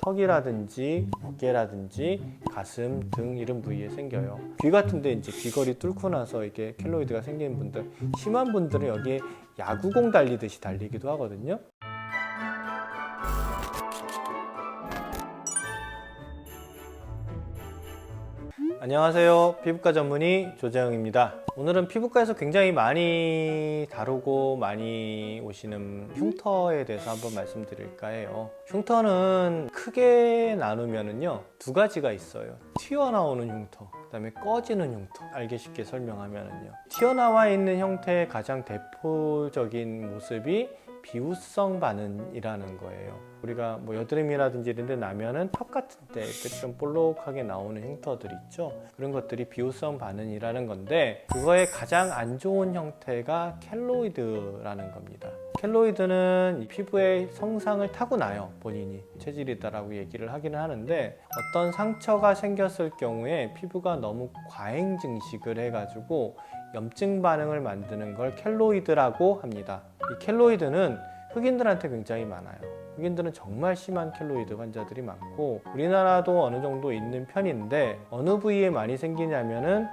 턱이라든지 어깨라든지 가슴 등 이런 부위에 생겨요. 귀 같은데 이제 귀걸이 뚫고 나서 이게 켈로이드가 생기는 분들, 심한 분들은 여기에 야구공 달리듯이 달리기도 하거든요. 안녕하세요. 피부과 전문의 조재영입니다. 오늘은 피부과에서 굉장히 많이 다루고 많이 오시는 흉터에 대해서 한번 말씀드릴까 해요. 흉터는 크게 나누면은요, 두 가지가 있어요. 튀어나오는 흉터, 그 다음에 꺼지는 흉터. 알기 쉽게 설명하면은요, 튀어나와 있는 형태의 가장 대표적인 모습이 비후성 반응이라는 거예요. 우리가 뭐 여드름이라든지 이런 데 나면은 턱 같은 데 좀 볼록하게 나오는 흉터들 있죠. 그런 것들이 비후성 반응이라는 건데, 그거의 가장 안 좋은 형태가 켈로이드라는 겁니다. 켈로이드는 피부의 성상을 타고나요. 본인이 체질이다라고 얘기를 하기는 하는데, 어떤 상처가 생겼을 경우에 피부가 너무 과잉 증식을 해가지고 염증 반응을 만드는 걸 켈로이드라고 합니다. 이 켈로이드는 흑인들한테 굉장히 많아요. 흑인들은 정말 심한 켈로이드 환자들이 많고, 우리나라도 어느 정도 있는 편인데, 어느 부위에 많이 생기냐면은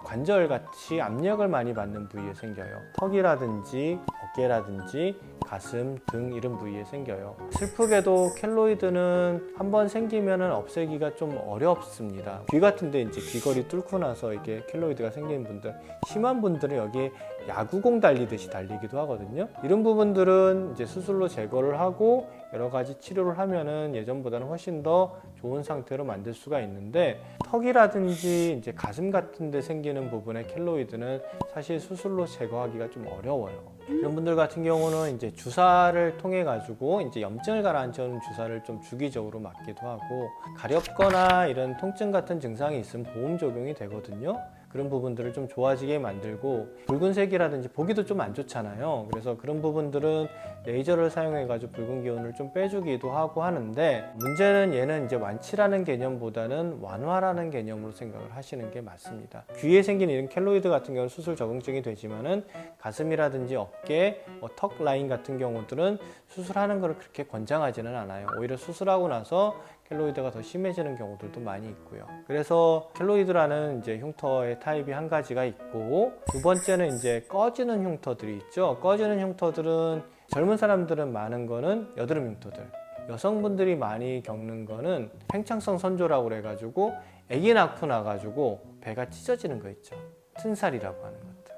관절같이 압력을 많이 받는 부위에 생겨요. 턱이라든지 어깨라든지 가슴 등 이런 부위에 생겨요. 슬프게도 켈로이드는 한번 생기면은 없애기가 좀 어렵습니다. 귀 같은데 이제 귀걸이 뚫고 나서 이게 켈로이드가 생기는 분들, 심한 분들은 여기에 야구공 달리듯이 달리기도 하거든요. 이런 부분들은 이제 수술로 제거를 하고 여러 가지 치료를 하면은 예전보다는 훨씬 더 좋은 상태로 만들 수가 있는데, 턱이라든지 이제 가슴 같은 데 생기는 부분의 켈로이드는 사실 수술로 제거하기가 좀 어려워요. 이런 분들 같은 경우는 이제 주사를 통해 가지고 이제 염증을 가라앉히는 주사를 좀 주기적으로 맞기도 하고, 가렵거나 이런 통증 같은 증상이 있으면 보험 적용이 되거든요. 그런 부분들을 좀 좋아지게 만들고, 붉은색이라든지 보기도 좀 안 좋잖아요. 그래서 그런 부분들은 레이저를 사용해 가지고 붉은 기운을 좀 빼주기도 하고 하는데, 문제는 얘는 이제 완치라는 개념보다는 완화라는 개념으로 생각을 하시는 게 맞습니다. 귀에 생긴 이런 켈로이드 같은 경우는 수술 적응증이 되지만은, 가슴이라든지 어깨, 턱 라인 같은 경우들은 수술하는 것을 그렇게 권장하지는 않아요. 오히려 수술하고 나서 켈로이드가 더 심해지는 경우들도 많이 있고요. 그래서 켈로이드라는 이제 흉터의 타입이 한 가지가 있고, 두 번째는 이제 꺼지는 흉터들이 있죠. 꺼지는 흉터들은 젊은 사람들은 많은 거는 여드름 흉터들, 여성분들이 많이 겪는 거는 팽창성 선조라고 그래가지고 아기 낳고 나가지고 배가 찢어지는 거 있죠. 튼살이라고 하는 것들.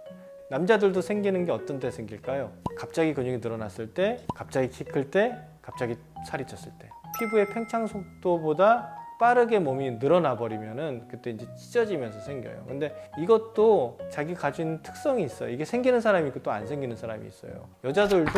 남자들도 생기는 게 어떤 때 생길까요? 갑자기 근육이 늘어났을 때, 갑자기 키 클 때, 갑자기 살이 쪘을 때. 피부의 팽창 속도보다 빠르게 몸이 늘어나 버리면은 그때 이제 찢어지면서 생겨요. 근데 이것도 자기 가진 특성이 있어요. 이게 생기는 사람이 있고 또 안 생기는 사람이 있어요. 여자들도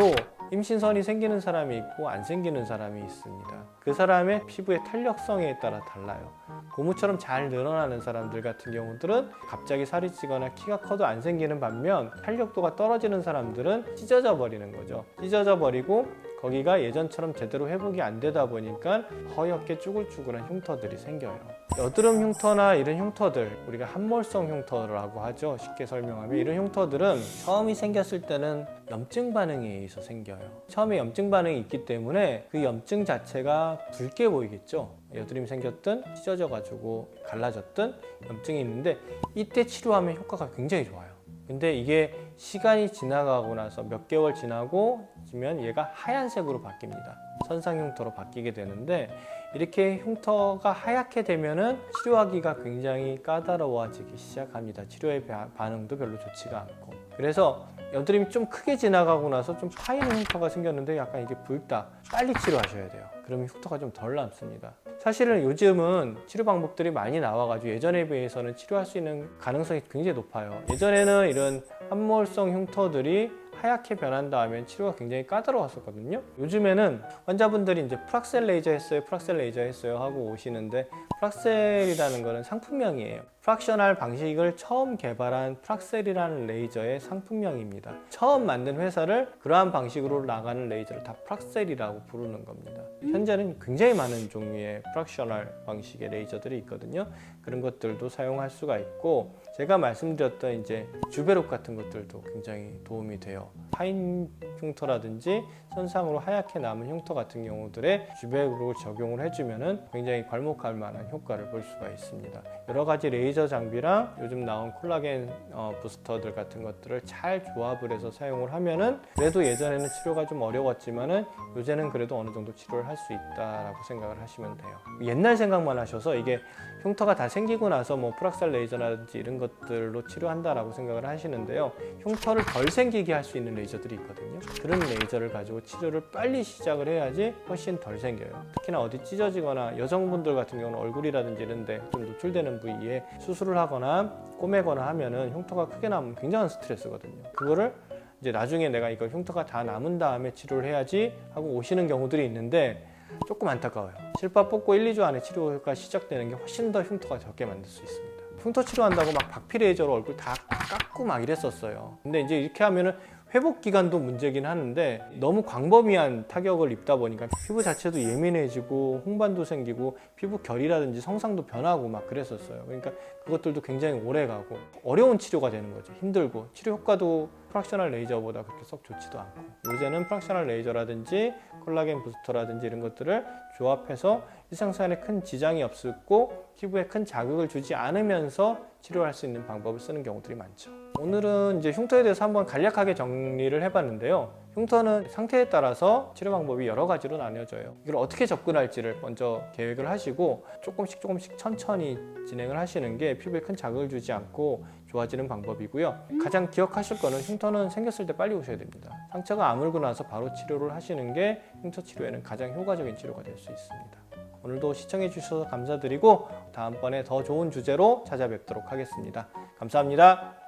임신선이 생기는 사람이 있고 안 생기는 사람이 있습니다. 그 사람의 피부의 탄력성에 따라 달라요. 고무처럼 잘 늘어나는 사람들 같은 경우들은 갑자기 살이 찌거나 키가 커도 안 생기는 반면, 탄력도가 떨어지는 사람들은 찢어져 버리는 거죠. 찢어져 버리고 거기가 예전처럼 제대로 회복이 안 되다 보니까 허옇게 쭈글쭈글한 흉터들이 생겨요. 여드름 흉터나 이런 흉터들, 우리가 함몰성 붉은색이라고 하죠. 쉽게 설명하면, 이런 흉터들은 처음이 생겼을 때는 염증 반응에 의해서 생겨요. 처음에 염증 반응이 있기 때문에 그 염증 자체가 붉게 보이겠죠. 여드름이 생겼든 찢어져 가지고 갈라졌든 염증이 있는데, 이때 치료하면 효과가 굉장히 좋아요. 근데 이게 시간이 지나가고 나서 몇 개월 지나고 면 얘가 하얀색으로 바뀝니다. 선상 흉터로 바뀌게 되는데, 이렇게 흉터가 하얗게 되면은 치료하기가 굉장히 까다로워지기 시작합니다. 치료의 반응도 별로 좋지가 않고. 그래서 여드름이 좀 크게 지나가고 나서 좀 파이는 흉터가 생겼는데 약간 이게 붉다, 빨리 치료하셔야 돼요. 그러면 흉터가 좀 덜 남습니다. 사실은 요즘은 치료 방법들이 많이 나와가지고 예전에 비해서는 치료할 수 있는 가능성이 굉장히 높아요. 예전에는 이런 함몰성 흉터들이 하얗게 변한 다음에 치료가 굉장히 까다로웠었거든요. 요즘에는 환자분들이 이제 프락셀 레이저 했어요, 프락셀 레이저 했어요 하고 오시는데, 프락셀이라는 거는 상품명이에요. 프락셔널 방식을 처음 개발한 프락셀이라는 레이저의 상품명입니다. 처음 만든 회사를 그러한 방식으로 나가는 레이저를 다 프락셀이라고 부르는 겁니다. 현재는 굉장히 많은 종류의 프락셔널 방식의 레이저들이 있거든요. 그런 것들도 사용할 수가 있고, 제가 말씀드렸던 이제 주베롭 같은 것들도 굉장히 도움이 돼요. 파인 흉터라든지 선상으로 하얗게 남은 흉터 같은 경우들에 주베롭을 적용을 해주면은 굉장히 괄목할 만한 효과를 볼 수가 있습니다. 여러 가지 레이저 장비랑 요즘 나온 콜라겐 부스터들 같은 것들을 잘 조합을 해서 사용을 하면은 그래도 예전에는 치료가 좀 어려웠지만은 요새는 그래도 어느 정도 치료를 할 수 있다라고 생각을 하시면 돼요. 옛날 생각만 하셔서 이게 흉터가 다 생기고 나서 뭐 프락살 레이저라든지 이런 것들로 치료한다라고 생각을 하시는데요. 흉터를 덜 생기게 할 수 있는 레이저들이 있거든요. 그런 레이저를 가지고 치료를 빨리 시작을 해야지 훨씬 덜 생겨요. 특히나 어디 찢어지거나 여성분들 같은 경우는 얼굴이라든지 이런 데 좀 노출되는 부위에 수술을 하거나 꼬매거나 하면은 흉터가 크게 나면 굉장한 스트레스거든요. 그거를 이제 나중에 내가 이거 흉터가 다 남은 다음에 치료를 해야지 하고 오시는 경우들이 있는데 조금 안타까워요. 실밥 뽑고 1, 2주 안에 치료가 시작되는 게 훨씬 더 흉터가 적게 만들 수 있습니다. 흉터 치료한다고 막 박피 레이저로 얼굴 다 깎고 막 이랬었어요. 근데 이제 이렇게 하면은 회복 기간도 문제긴 하는데 너무 광범위한 타격을 입다 보니까 피부 자체도 예민해지고 홍반도 생기고 피부 결이라든지 성상도 변하고 막 그랬었어요. 그러니까 그것들도 굉장히 오래 가고 어려운 치료가 되는 거죠. 힘들고 치료 효과도 프락셔널 레이저보다 그렇게 썩 좋지도 않고 요새는 프락셔널 레이저라든지 콜라겐 부스터라든지 이런 것들을 조합해서 일상생활에 큰 지장이 없고 피부에 큰 자극을 주지 않으면서 치료할 수 있는 방법을 쓰는 경우들이 많죠. 오늘은 이제 흉터에 대해서 한번 간략하게 정리를 해봤는데요. 흉터는 상태에 따라서 치료 방법이 여러 가지로 나뉘어져요. 이걸 어떻게 접근할지를 먼저 계획을 하시고 조금씩 천천히 진행을 하시는 게 피부에 큰 자극을 주지 않고 좋아지는 방법이고요. 가장 기억하실 거는 흉터는 생겼을 때 빨리 오셔야 됩니다. 상처가 아물고 나서 바로 치료를 하시는 게 흉터 치료에는 가장 효과적인 치료가 될 수 있습니다. 오늘도 시청해 주셔서 감사드리고 다음번에 더 좋은 주제로 찾아뵙도록 하겠습니다. 감사합니다.